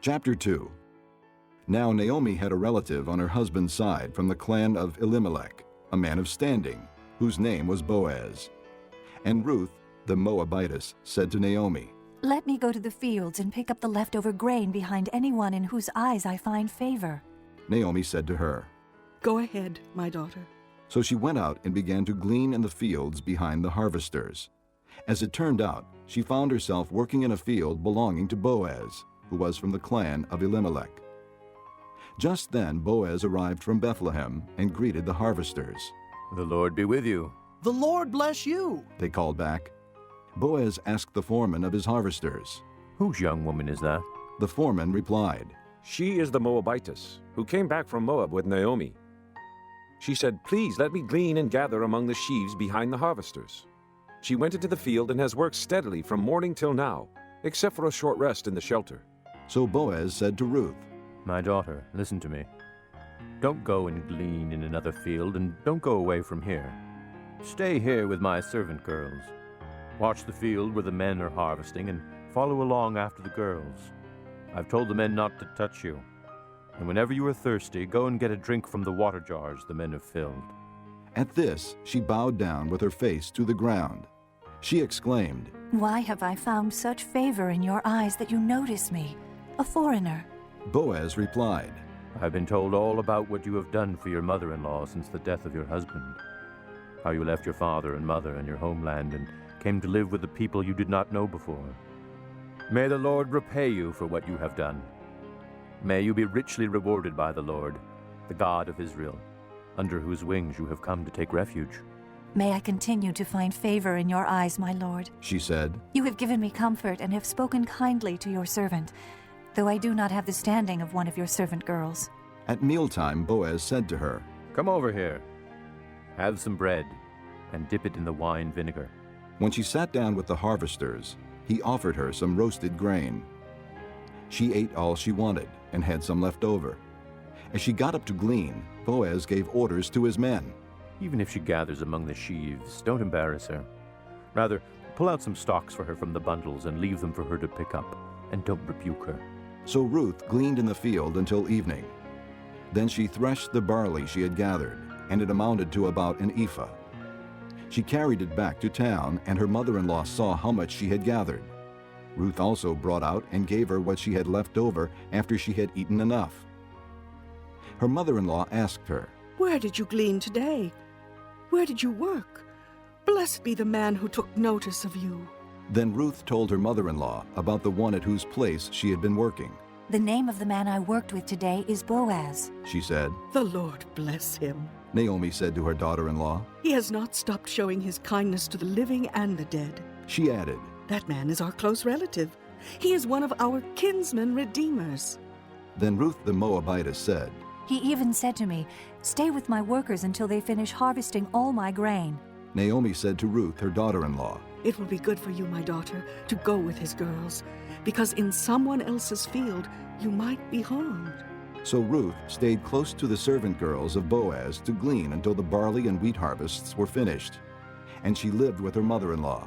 Chapter 2. Now Naomi had a relative on her husband's side from the clan of Elimelech, a man of standing, whose name was Boaz. And Ruth, the Moabitess, said to Naomi, "Let me go to the fields and pick up the leftover grain behind anyone in whose eyes I find favor." Naomi said to her, "Go ahead, my daughter." So she went out and began to glean in the fields behind the harvesters. As it turned out, she found herself working in a field belonging to Boaz, who was from the clan of Elimelech. Just then Boaz arrived from Bethlehem and greeted the harvesters. "The Lord be with you." "The Lord bless you." They called back. Boaz asked the foreman of his harvesters. "Whose young woman is that?" The foreman replied, "She is the Moabitess, who came back from Moab with Naomi. She said, 'Please let me glean and gather among the sheaves behind the harvesters.' She went into the field and has worked steadily from morning till now, except for a short rest in the shelter." So Boaz said to Ruth, "My daughter, listen to me. Don't go and glean in another field, and don't go away from here. Stay here with my servant girls. Watch the field where the men are harvesting, and follow along after the girls. I've told the men not to touch you. And whenever you are thirsty, go and get a drink from the water jars the men have filled." At this she bowed down with her face to the ground. She exclaimed, "Why have I found such favor in your eyes that you notice me, a foreigner?" Boaz replied, "I've been told all about what you have done for your mother-in-law since the death of your husband, how you left your father and mother and your homeland and came to live with the people you did not know before. May the Lord repay you for what you have done. May you be richly rewarded by the Lord, the God of Israel, under whose wings you have come to take refuge." "May I continue to find favor in your eyes, my lord. she said. You have given me comfort and have spoken kindly to your servant, though I do not have the standing of one of your servant girls." At mealtime Boaz said to her, "Come over here. Have some bread and dip it in the wine vinegar." When she sat down with the harvesters, he offered her some roasted grain. She ate all she wanted and had some left over. As she got up to glean, Boaz gave orders to his men. "Even if she gathers among the sheaves, don't embarrass her. Rather, pull out some stalks for her from the bundles and leave them for her to pick up, and don't rebuke her." So Ruth gleaned in the field until evening. Then she threshed the barley she had gathered, and it amounted to about an ephah. She carried it back to town, and her mother-in-law saw how much she had gathered. Ruth also brought out and gave her what she had left over after she had eaten enough. Her mother-in-law asked her, "Where did you glean today? Where did you work? Blessed be the man who took notice of you." Then Ruth told her mother-in-law about the one at whose place she had been working. "The name of the man I worked with today is Boaz." She said. "The Lord bless him. Naomi said to her daughter-in-law. He has not stopped showing his kindness to the living and the dead." She added, "That man is our close relative. He is one of our kinsman redeemers." Then Ruth the Moabitess said, "He even said to me, 'Stay with my workers until they finish harvesting all my grain.'" Naomi said to Ruth, her daughter-in-law, "It will be good for you, my daughter, to go with his girls, because in someone else's field you might be harmed." So Ruth stayed close to the servant girls of Boaz to glean until the barley and wheat harvests were finished, and she lived with her mother-in-law.